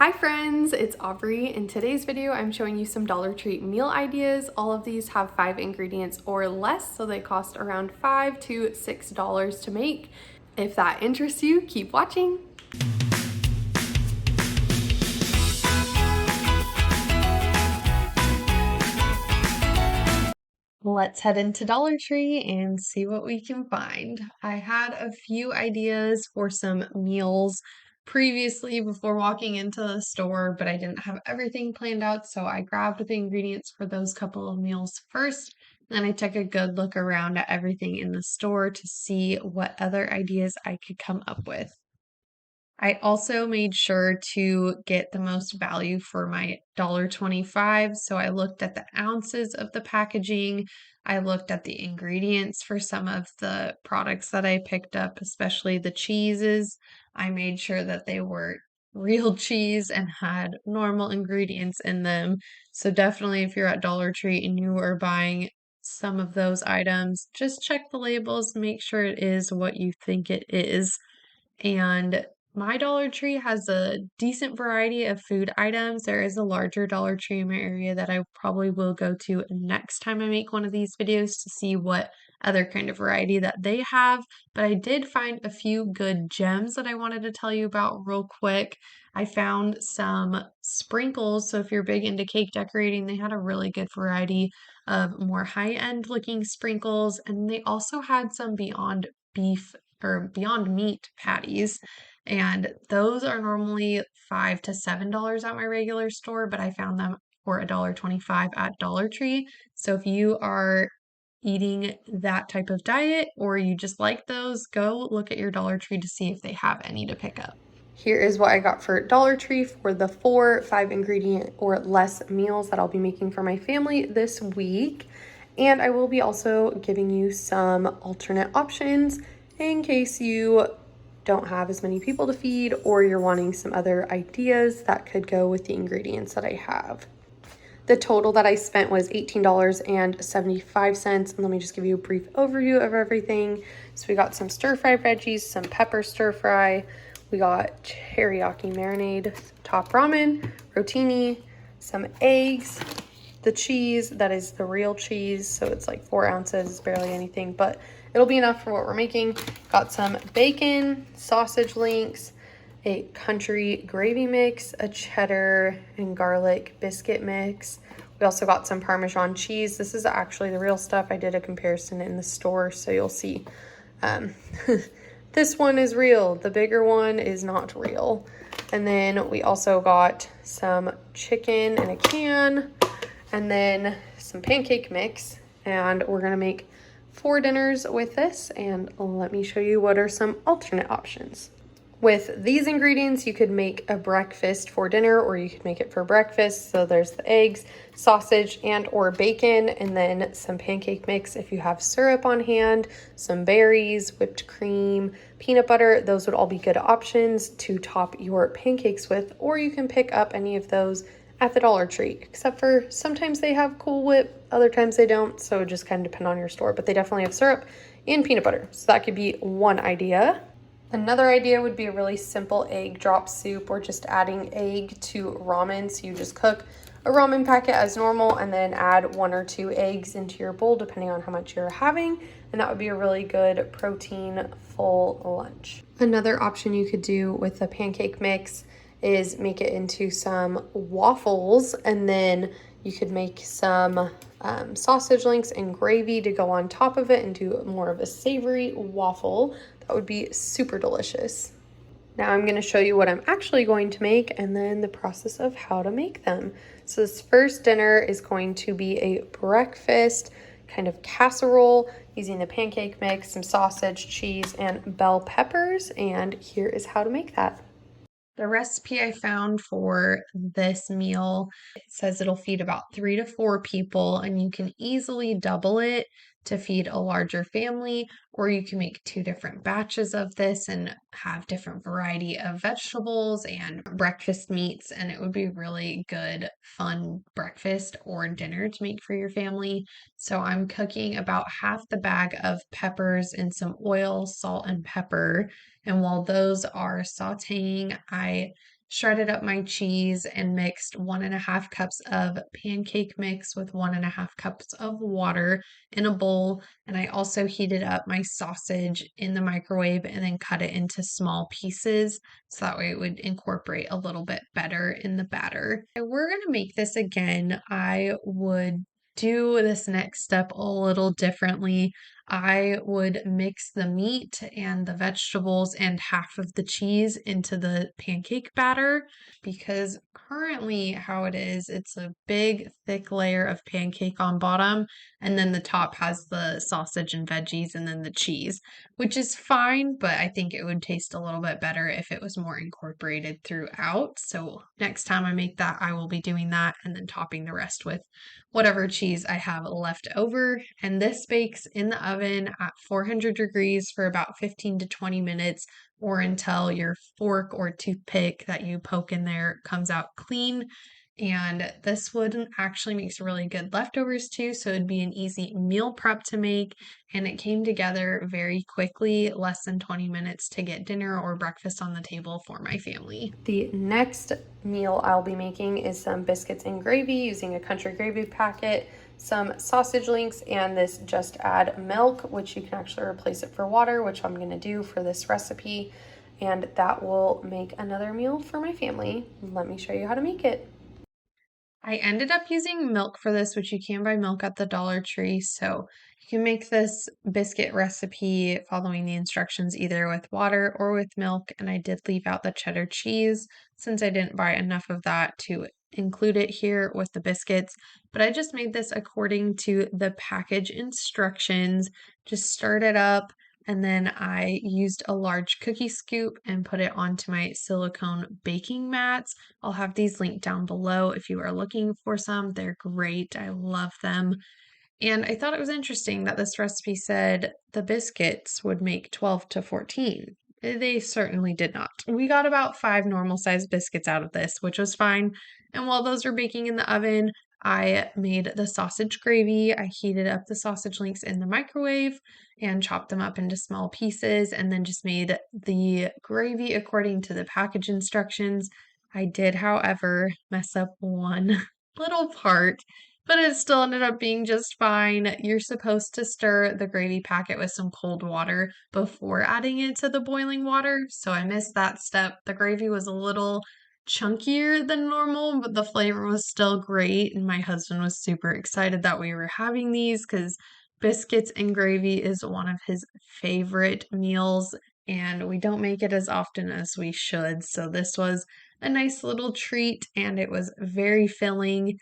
Hi friends, it's Aubrey. In today's video, I'm showing you some Dollar Tree meal ideas. All of these have 5 ingredients or less, so they cost around $5 to $6 to make. If that interests you, keep watching. Let's head into Dollar Tree and see what we can find. I had a few ideas for some meals previously before walking into the store, but I didn't have everything planned out, so I grabbed the ingredients for those couple of meals first. Then I took a good look around at everything in the store to see what other ideas I could come up with. I also made sure to get the most value for my $1.25. So I looked at the ounces of the packaging. I looked at the ingredients for some of the products that I picked up, especially the cheeses. I made sure that they were real cheese and had normal ingredients in them. So definitely if you're at Dollar Tree and you are buying some of those items, just check the labels, make sure it is what you think it is. And my Dollar Tree has a decent variety of food items. There is a larger Dollar Tree in my area that I probably will go to next time I make one of these videos to see what other kind of variety that they have. But I did find a few good gems that I wanted to tell you about real quick. I found some sprinkles. So if you're big into cake decorating, they had a really good variety of more high-end looking sprinkles. And they also had some Beyond Beef or Beyond Meat patties. And those are normally $5 to $7 at my regular store, but I found them for $1.25 at Dollar Tree. So if you are eating that type of diet or you just like those, go look at your Dollar Tree to see if they have any to pick up. Here is what I got for Dollar Tree for the 5 ingredient or less meals that I'll be making for my family this week. And I will be also giving you some alternate options in case you don't have as many people to feed or you're wanting some other ideas that could go with the ingredients that I have. The total that I spent was $18.75. And let me just give you a brief overview of everything. So we got some stir-fry veggies, some pepper stir-fry. We got teriyaki marinade, top ramen, rotini, some eggs, the cheese, that is the real cheese. So it's like 4 ounces, barely anything, but it'll be enough for what we're making. Got some bacon, sausage links, a country gravy mix, a cheddar and garlic biscuit mix. We also got some Parmesan cheese. This is actually the real stuff. I did a comparison in the store, so you'll see. This one is real. The bigger one is not real. And then we also got some chicken in a can, and then some pancake mix. And we're gonna make 4 dinners with this, and let me show you what are some alternate options. With these ingredients, you could make a breakfast for dinner or you could make it for breakfast. So there's the eggs, sausage, and or bacon, and then some pancake mix if you have syrup on hand, some berries, whipped cream, peanut butter. Those would all be good options to top your pancakes with, or you can pick up any of those at the Dollar Tree, except for sometimes they have Cool Whip, other times they don't, so it just kind of depends on your store, but they definitely have syrup and peanut butter. So that could be one idea. Another idea would be a really simple egg drop soup or just adding egg to ramen. So you just cook a ramen packet as normal and then add 1 or 2 eggs into your bowl depending on how much you're having. And that would be a really good protein full lunch. Another option you could do with the pancake mix is make it into some waffles, and then you could make some sausage links and gravy to go on top of it and do more of a savory waffle. That would be super delicious. Now I'm going to show you what I'm actually going to make and then the process of how to make them. So this first dinner is going to be a breakfast kind of casserole using the pancake mix, some sausage, cheese, and bell peppers. And here is how to make that. The recipe I found for this meal, it says it'll feed about 3 to 4 people, and you can easily double it to feed a larger family, or you can make 2 different batches of this and have different variety of vegetables and breakfast meats, and it would be really good, fun breakfast or dinner to make for your family. So I'm cooking about half the bag of peppers in some oil, salt, and pepper. And while those are sauteing, I shredded up my cheese and mixed 1.5 cups of pancake mix with 1.5 cups of water in a bowl. And I also heated up my sausage in the microwave and then cut it into small pieces so that way it would incorporate a little bit better in the batter. And we're going to make this again. I would do this next step a little differently. I would mix the meat and the vegetables and half of the cheese into the pancake batter because currently how it is, it's a big thick layer of pancake on bottom and then the top has the sausage and veggies and then the cheese, which is fine, but I think it would taste a little bit better if it was more incorporated throughout. So next time I make that, I will be doing that and then topping the rest with whatever cheese I have left over. And this bakes in the oven at 400 degrees for about 15 to 20 minutes or until your fork or toothpick that you poke in there comes out clean. And this would actually makes really good leftovers too, so it'd be an easy meal prep to make. And it came together very quickly, less than 20 minutes to get dinner or breakfast on the table for my family. The next meal I'll be making is some biscuits and gravy using a country gravy packet, some sausage links, and this just add milk, which you can actually replace it for water, which I'm going to do for this recipe. And that will make another meal for my family. Let me show you how to make it. I ended up using milk for this, which you can buy milk at the Dollar Tree. So you can make this biscuit recipe following the instructions either with water or with milk. And I did leave out the cheddar cheese since I didn't buy enough of that to include it here with the biscuits. But I just made this according to the package instructions. Just stirred it up. And then I used a large cookie scoop and put it onto my silicone baking mats. I'll have these linked down below if you are looking for some. They're great. I love them. And I thought it was interesting that this recipe said the biscuits would make 12 to 14. They certainly did not. We got about 5 normal sized biscuits out of this, which was fine. And while those were baking in the oven, I made the sausage gravy. I heated up the sausage links in the microwave and chopped them up into small pieces and then just made the gravy according to the package instructions. I did, however, mess up one little part, but it still ended up being just fine. You're supposed to stir the gravy packet with some cold water before adding it to the boiling water, so I missed that step. The gravy was a little chunkier than normal, but the flavor was still great, and my husband was super excited that we were having these because biscuits and gravy is one of his favorite meals, and we don't make it as often as we should, so this was a nice little treat, and it was very filling.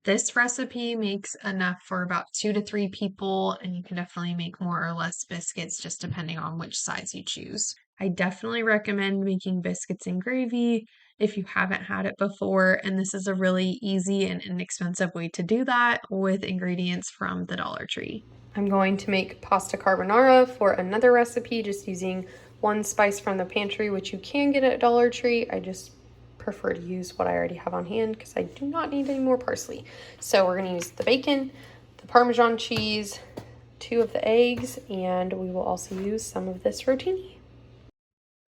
This recipe makes enough for about 2 to 3 people, and you can definitely make more or less biscuits just depending on which size you choose. I definitely recommend making biscuits and gravy if you haven't had it before, and this is a really easy and inexpensive way to do that with ingredients from the Dollar Tree. I'm going to make pasta carbonara for another recipe, just using one spice from the pantry, which you can get at Dollar Tree. I just prefer to use what I already have on hand because I do not need any more parsley. So we're going to use the bacon, the Parmesan cheese, 2 of the eggs, and we will also use some of this rotini.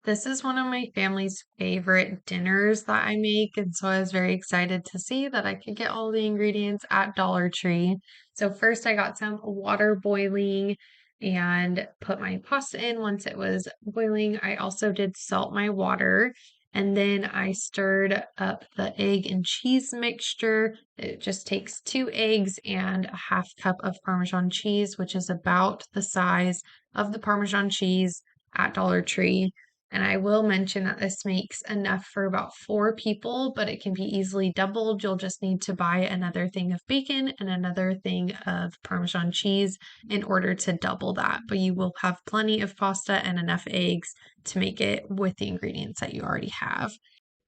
This is one of my family's favorite dinners that I make, and so I was very excited to see that I could get all the ingredients at Dollar Tree. So first I got some water boiling and put my pasta in once it was boiling. I also did salt my water, and then I stirred up the egg and cheese mixture. It just takes 2 eggs and a half cup of Parmesan cheese, which is about the size of the Parmesan cheese at Dollar Tree. And I will mention that this makes enough for about 4 people, but it can be easily doubled. You'll just need to buy another thing of bacon and another thing of Parmesan cheese in order to double that. But you will have plenty of pasta and enough eggs to make it with the ingredients that you already have.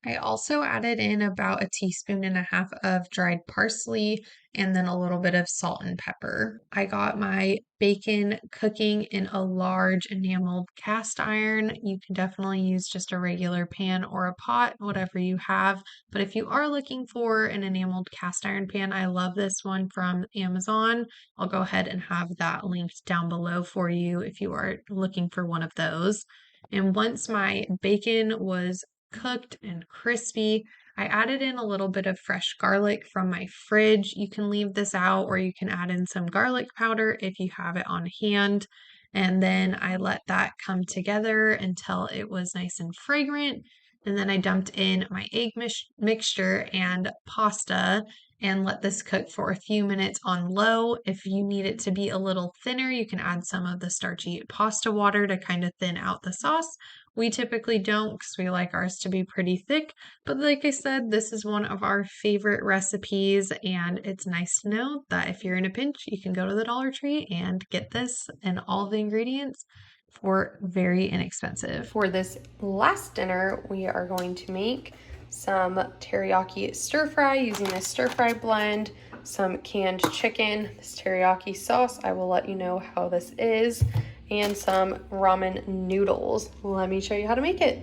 I also added in about 1.5 teaspoons of dried parsley and then a little bit of salt and pepper. I got my bacon cooking in a large enameled cast iron. You can definitely use just a regular pan or a pot, whatever you have. But if you are looking for an enameled cast iron pan, I love this one from Amazon. I'll go ahead and have that linked down below for you if you are looking for one of those. And once my bacon was cooked and crispy. I added in a little bit of fresh garlic from my fridge. You can leave this out or you can add in some garlic powder if you have it on hand. And then I let that come together until it was nice and fragrant. And then I dumped in my egg mixture and pasta and let this cook for a few minutes on low. If you need it to be a little thinner, you can add some of the starchy pasta water to kind of thin out the sauce. We typically don't because we like ours to be pretty thick, but like I said, this is one of our favorite recipes, and it's nice to know that if you're in a pinch, you can go to the Dollar Tree and get this and all the ingredients for very inexpensive. For this last dinner, we are going to make some teriyaki stir fry using this stir fry blend, some canned chicken, this teriyaki sauce, I will let you know how this is, and some ramen noodles. Let me show you how to make it.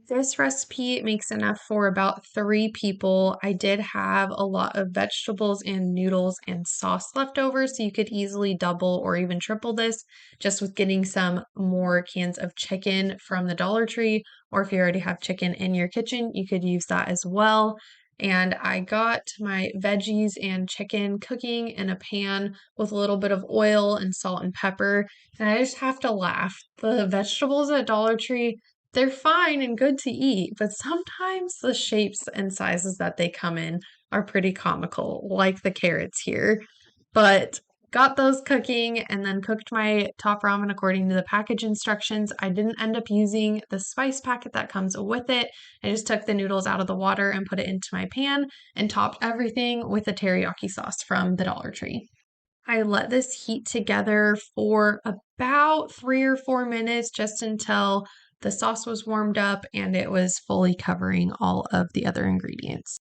This recipe makes enough for about 3 people. I did have a lot of vegetables and noodles and sauce left over, so you could easily double or even triple this just with getting some more cans of chicken from the Dollar Tree, or if you already have chicken in your kitchen, you could use that as well. And I got my veggies and chicken cooking in a pan with a little bit of oil and salt and pepper. And I just have to laugh. The vegetables at Dollar Tree, they're fine and good to eat, but sometimes the shapes and sizes that they come in are pretty comical, like the carrots here. But got those cooking and then cooked my top ramen according to the package instructions. I didn't end up using the spice packet that comes with it. I just took the noodles out of the water and put it into my pan and topped everything with the teriyaki sauce from the Dollar Tree. I let this heat together for about 3 or 4 minutes just until the sauce was warmed up and it was fully covering all of the other ingredients.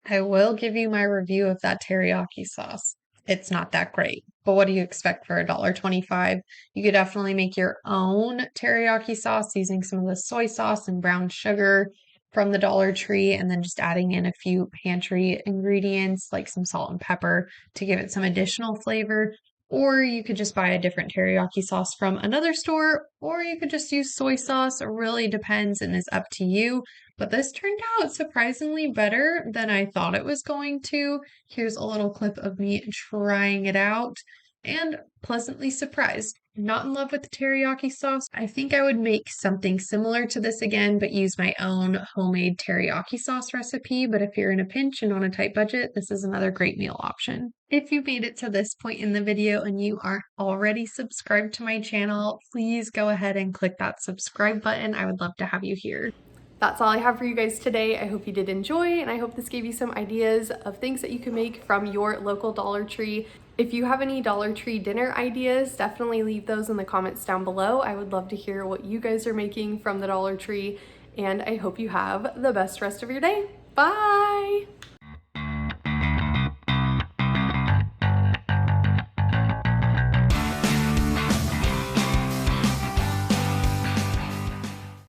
I will give you my review of that teriyaki sauce. It's not that great, but what do you expect for $1.25? You could definitely make your own teriyaki sauce using some of the soy sauce and brown sugar from the Dollar Tree, and then just adding in a few pantry ingredients like some salt and pepper to give it some additional flavor. Or you could just buy a different teriyaki sauce from another store, or you could just use soy sauce. It really depends and is up to you. But this turned out surprisingly better than I thought it was going to. Here's a little clip of me trying it out and pleasantly surprised. Not in love with the teriyaki sauce. I think I would make something similar to this again, but use my own homemade teriyaki sauce recipe. But if you're in a pinch and on a tight budget, this is another great meal option. If you made it to this point in the video and you aren't already subscribed to my channel, please go ahead and click that subscribe button. I would love to have you here. That's all I have for you guys today. I hope you did enjoy, and I hope this gave you some ideas of things that you can make from your local Dollar Tree. If you have any Dollar Tree dinner ideas, definitely leave those in the comments down below. I would love to hear what you guys are making from the Dollar Tree, and I hope you have the best rest of your day. Bye!